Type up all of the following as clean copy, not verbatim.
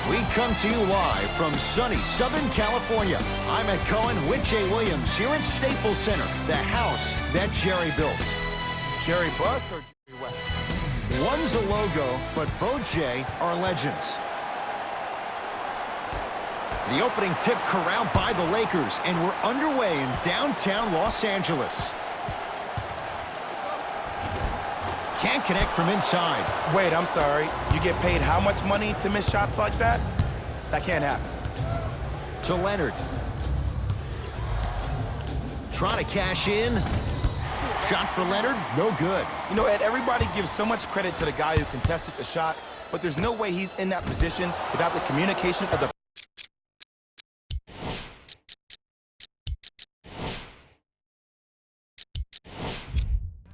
We come to you live from sunny Southern California. I'm Ed Cohen with Jay Williams here at Staples Center, the house that Jerry built. Jerry Buss or Jerry West? One's a logo, but both, Jay, are legends. The opening tip corralled by the Lakers, and we're underway in downtown Los Angeles. Can't connect from inside. Wait, I'm sorry. You get paid how much money to miss shots like that? That can't happen. To Leonard. Trying to cash in. Shot for Leonard, no good. You know, Ed, everybody gives so much credit to the guy who contested the shot, but there's no way he's in that position without the communication of the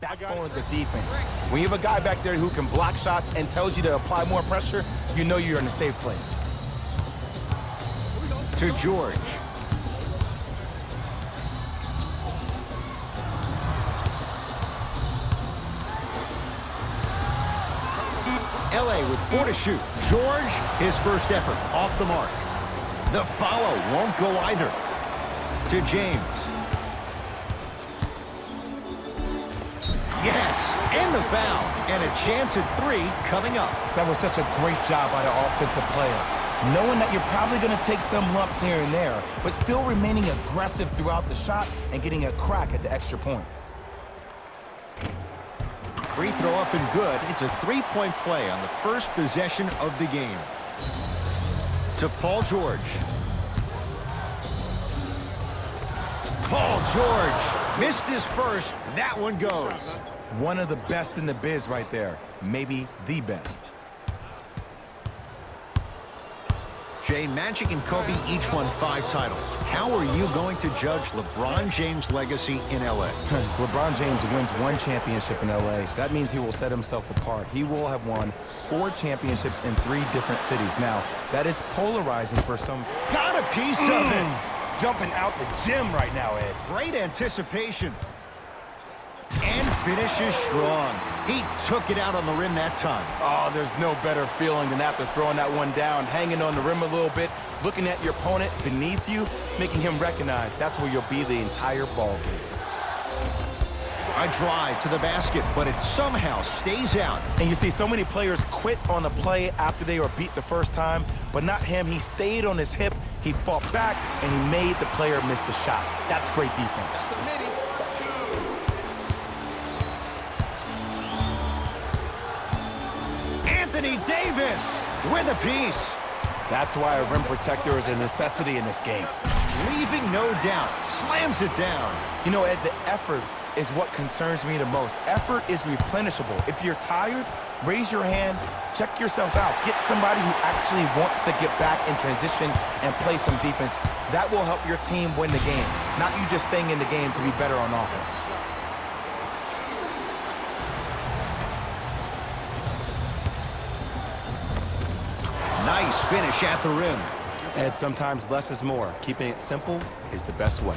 backbone of the defense. When you have a guy back there who can block shots and tells you to apply more pressure, you know you're in a safe place. To George. LA with 4 to shoot. George, his first effort, off the mark. The follow won't go either. To James. Yes, and the foul. And a chance at 3 coming up. That was such a great job by the offensive player. Knowing that you're probably going to take some lumps here and there, but still remaining aggressive throughout the shot and getting a crack at the extra point. Free throw up and good. It's a 3-point play on the first possession of the game. To Paul George. Paul George missed his first. That one goes. One of the best in the biz right there. Maybe the best. Jay, Magic and Kobe each won 5 titles. How are you going to judge LeBron James' legacy in L.A.? LeBron James wins 1 championship in L.A. That means he will set himself apart. He will have won 4 championships in 3 different cities. Now, that is polarizing for some. Got a piece of it. Jumping out the gym right now, Ed. Great anticipation. And finishes strong. He took it out on the rim that time. Oh, there's no better feeling than after throwing that one down, hanging on the rim a little bit, looking at your opponent beneath you, making him recognize that's where you'll be the entire ball game. A drive to the basket, but it somehow stays out. And you see so many players quit on the play after they were beat the first time, but not him. He stayed on his hip, he fought back, and he made the player miss the shot. That's great defense. Anthony Davis with a piece. That's why a rim protector is a necessity in this game. Leaving no doubt. Slams it down. You know, Ed, the effort is what concerns me the most. Effort is replenishable. If you're tired, raise your hand, check yourself out. Get somebody who actually wants to get back in transition and play some defense. That will help your team win the game, not you just staying in the game to be better on offense. Nice finish at the rim. Ed, sometimes less is more. Keeping it simple is the best way.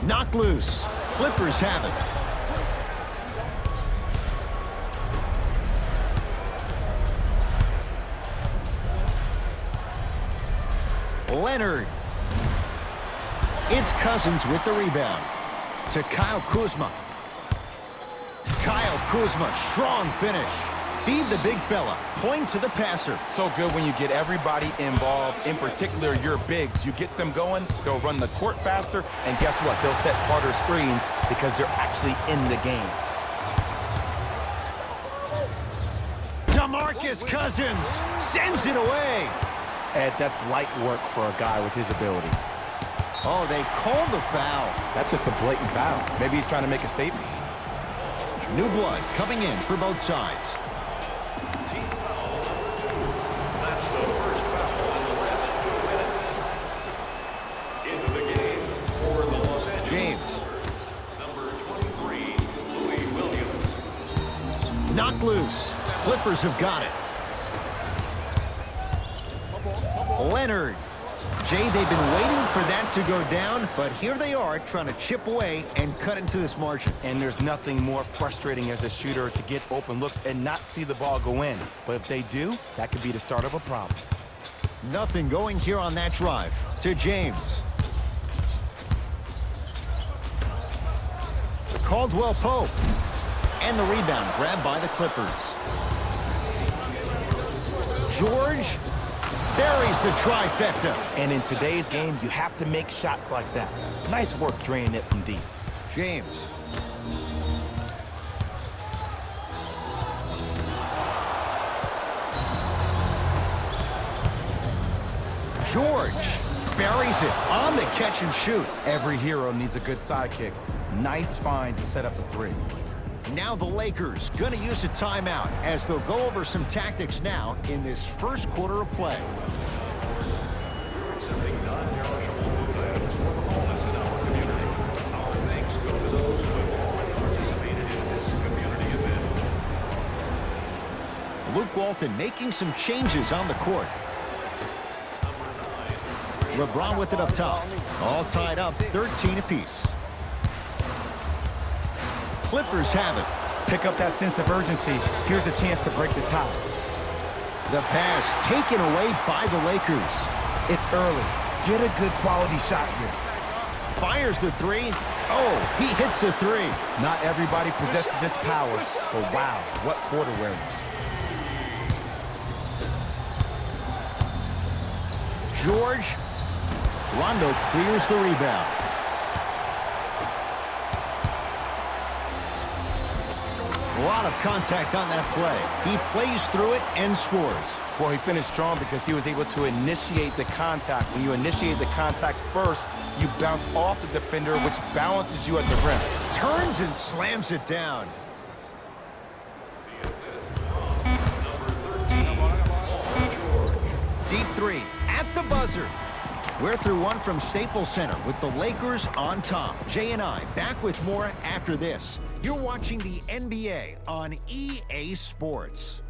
Knocked loose. Clippers have it. Leonard. It's Cousins with the rebound. To Kyle Kuzma. Kyle Kuzma, strong finish. Feed the big fella. Point to the passer. So good when you get everybody involved, in particular your bigs. You get them going, they'll run the court faster, and guess what? They'll set harder screens because they're actually in the game. DeMarcus Cousins sends it away. Ed, that's light work for a guy with his ability. Oh, they called the foul. That's just a blatant foul. Maybe he's trying to make a statement. New blood coming in for both sides. James. Number 23, Louis Williams. Knocked loose. Clippers have got it. Leonard. Jay, they've been waiting for that to go down, but here they are trying to chip away and cut into this margin. And there's nothing more frustrating as a shooter to get open looks and not see the ball go in. But if they do, that could be the start of a problem. Nothing going here on that drive. To James. Caldwell Pope. And the rebound grabbed by the Clippers. George buries the trifecta. And in today's game, you have to make shots like that. Nice work draining it from deep. James. George buries it on the catch and shoot. Every hero needs a good sidekick. Nice find to set up the three. Now the Lakers gonna use a timeout as they'll go over some tactics now in this first quarter of play. We're accepting non-perishable food items for the homeless in our community. Our thanks go to those who have already participated in this community event. Luke Walton making some changes on the court. LeBron with it up top. All tied up, 13 apiece. Clippers have it. Pick up that sense of urgency. Here's a chance to break the tie. The pass taken away by the Lakers. It's early. Get a good quality shot here. Fires the three. Oh, he hits the three. Not everybody possesses this power, but wow, what court awareness. George. Rondo clears the rebound. A lot of contact on that play. He plays through it and scores. Well, he finished strong because he was able to initiate the contact. When you initiate the contact first, you bounce off the defender, which balances you at the rim. Turns and slams it down. The assist from number 13, Paul George. Deep three at the buzzer. We're through one from Staples Center with the Lakers on top. Jay and I back with more after this. You're watching the NBA on EA Sports.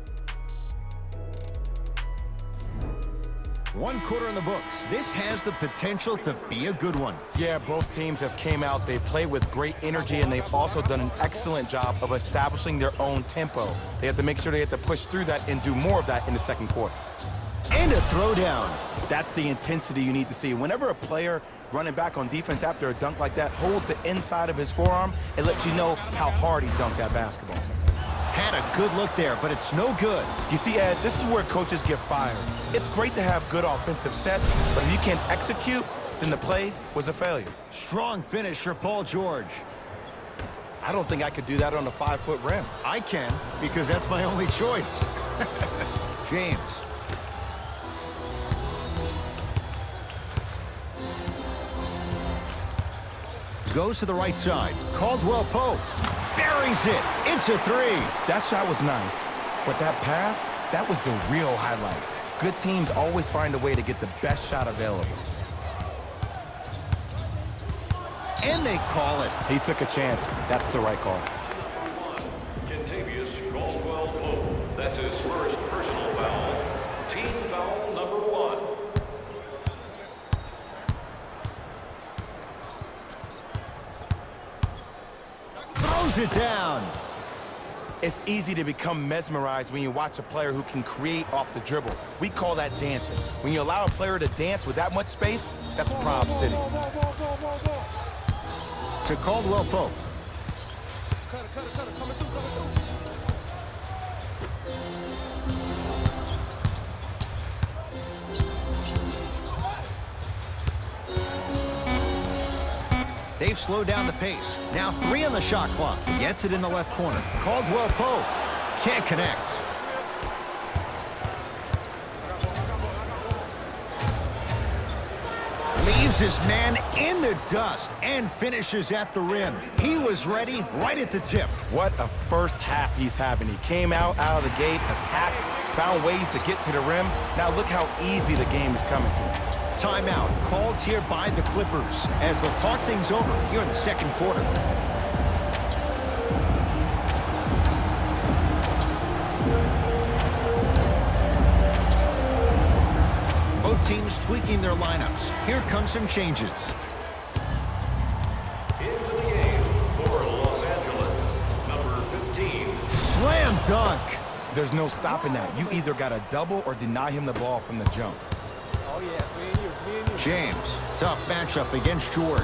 One quarter in the books. This has the potential to be a good one. Yeah, both teams have came out. They play with great energy, and they've also done an excellent job of establishing their own tempo. They have to make sure they have to push through that and do more of that in the second quarter. And a throwdown. That's the intensity you need to see. Whenever a player running back on defense after a dunk like that holds the inside of his forearm, it lets you know how hard he dunked that basketball. Had a good look there, but it's no good. You see, Ed, this is where coaches get fired. It's great to have good offensive sets, but if you can't execute, then the play was a failure. Strong finish for Paul George. I don't think I could do that on a 5-foot rim. I can, because that's my only choice. James. Goes to the right side. Caldwell Pope buries it. It's a three. That shot was nice, but that pass, that was the real highlight. Good teams always find a way to get the best shot available. And they call it. He took a chance. That's the right call. Kentavious Caldwell Pope. That's his first personal foul. Team foul number 1. Throws it down. It's easy to become mesmerized when you watch a player who can create off the dribble. We call that dancing. When you allow a player to dance with that much space, that's Prob City. To Caldwell Pope. They've slowed down the pace. Now 3 on the shot clock. Gets it in the left corner. Caldwell Pope can't connect. Leaves his man in the dust and finishes at the rim. He was ready right at the tip. What a first half he's having. He came out of the gate, attacked, found ways to get to the rim. Now look how easy the game is coming to him. Timeout called here by the Clippers as they'll talk things over here in the second quarter. Both teams tweaking their lineups. Here come some changes. Into the game for Los Angeles, number 15. Slam dunk. There's no stopping that. You either got to double or deny him the ball from the jump. James, tough matchup against George.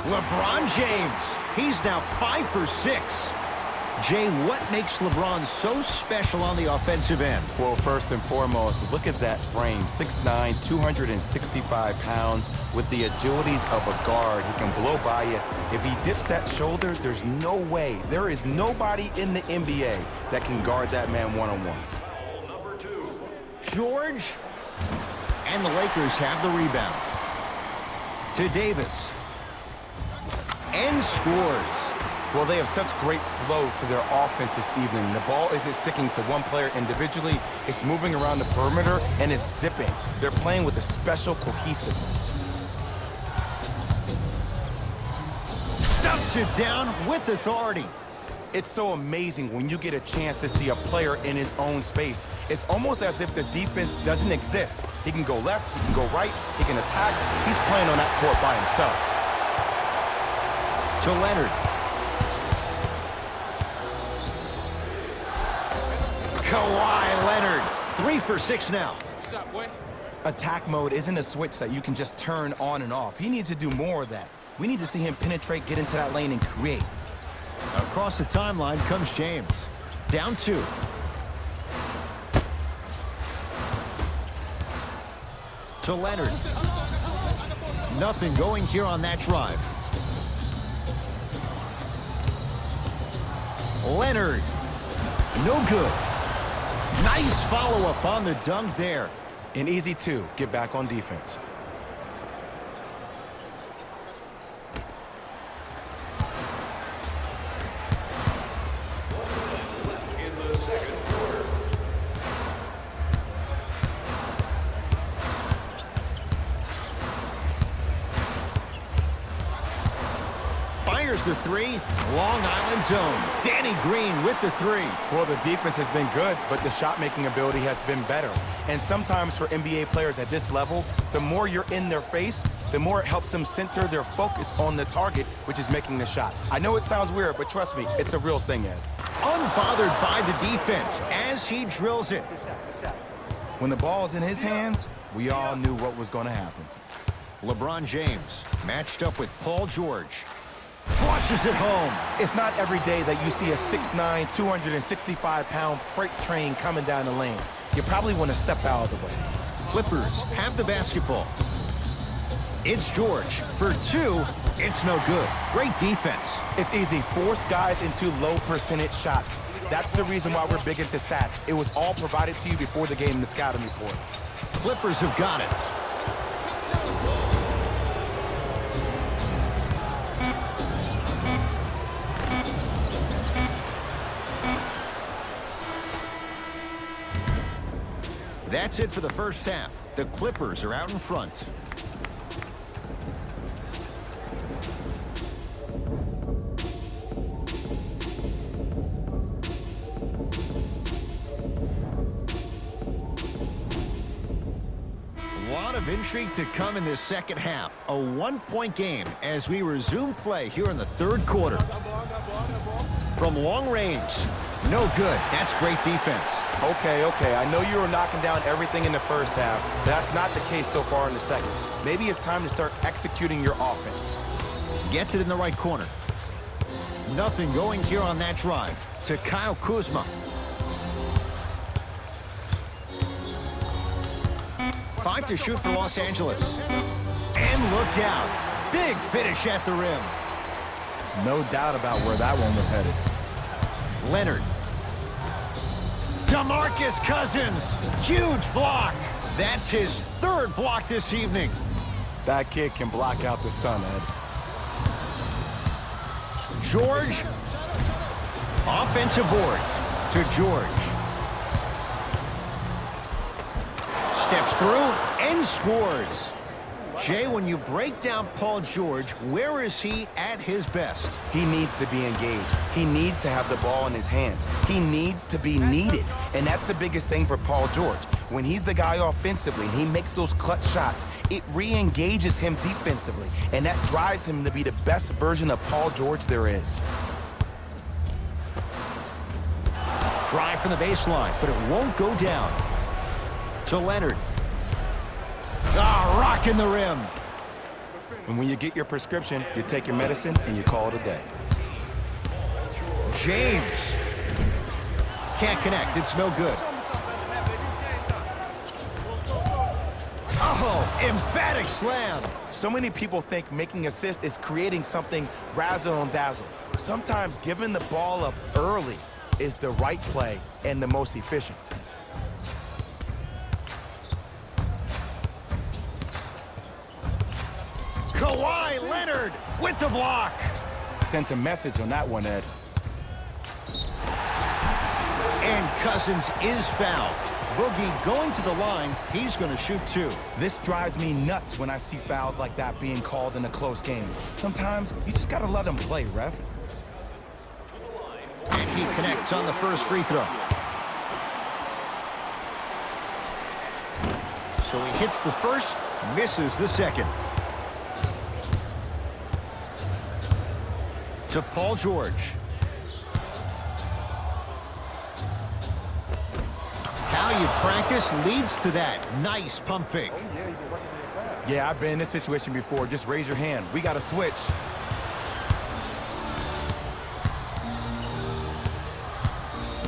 LeBron James, he's now 5 for 6. Jay, what makes LeBron so special on the offensive end? Well, first and foremost, look at that frame. 6'9", 265 pounds with the agilities of a guard. He can blow by you. If he dips that shoulder, there's no way. There is nobody in the NBA that can guard that man one-on-one. Foul number 2. George, and the Lakers have the rebound. To Davis. And scores. Well, they have such great flow to their offense this evening. The ball isn't sticking to one player individually. It's moving around the perimeter, and it's zipping. They're playing with a special cohesiveness. Stuffs it down with authority. It's so amazing when you get a chance to see a player in his own space. It's almost as if the defense doesn't exist. He can go left, he can go right, he can attack. He's playing on that court by himself. To Leonard. Kawhi Leonard, 3 for 6 now. Attack mode isn't a switch that you can just turn on and off. He needs to do more of that. We need to see him penetrate, get into that lane, and create. Across the timeline comes James. Down 2. To Leonard. Nothing going here on that drive. Leonard. No good. Nice follow-up on the dunk there. An easy 2. Get back on defense. In the second quarter. Fires the 3. Long Island zone. Danny Green with the 3. Well, the defense has been good, but the shot-making ability has been better. And sometimes for NBA players at this level, the more you're in their face, the more it helps them center their focus on the target, which is making the shot. I know it sounds weird, but trust me, it's a real thing, Ed. Unbothered by the defense as he drills it. When the ball's in his hands, we all knew what was going to happen. LeBron James matched up with Paul George. Flushes it home. It's not every day that you see a 6'9", 265-pound freight train coming down the lane. You probably want to step out of the way. Clippers have the basketball. It's George for 2. It's no good. Great defense. It's easy. Force guys into low percentage shots. That's the reason why we're big into stats. It was all provided to you before the game in the scouting report. Clippers have got it. That's it for the first half. The Clippers are out in front. A lot of intrigue to come in this second half. A 1-point game as we resume play here in the third quarter. From long range. No good. That's great defense. Okay. I know you were knocking down everything in the first half, but that's not the case so far in the second. Maybe it's time to start executing your offense. Gets it in the right corner. Nothing going here on that drive. To Kyle Kuzma. 5 to shoot for Los Angeles. And look out. Big finish at the rim. No doubt about where that one was headed. Leonard. DeMarcus Cousins. Huge block. That's his 3rd block this evening. That kid can block out the sun, Ed. George. Offensive board to George. Steps through and scores. Jay, when you break down Paul George, where is he at his best? He needs to be engaged. He needs to have the ball in his hands. He needs to be needed. And that's the biggest thing for Paul George. When he's the guy offensively and he makes those clutch shots, it re-engages him defensively, and that drives him to be the best version of Paul George there is. Drive from the baseline, but it won't go down. To Leonard. Ah, rocking the rim. And when you get your prescription, you take your medicine and you call it a day. James. Can't connect, it's no good. Oh, emphatic slam. So many people think making assists is creating something razzle and dazzle. Sometimes giving the ball up early is the right play and the most efficient. Kawhi Leonard with the block. Sent a message on that one, Ed. And Cousins is fouled. Boogie going to the line. He's going to shoot 2. This drives me nuts when I see fouls like that being called in a close game. Sometimes you just got to let them play, ref. And he connects on the first free throw. So he hits the first, misses the second. To Paul George. How you practice leads to that. Nice pump fake. Yeah, I've been in this situation before. Just raise your hand. We got to switch.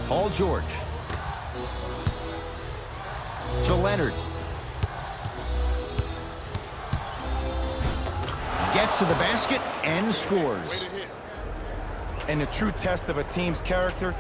Paul George. To Leonard. Gets to the basket and scores. And the true test of a team's character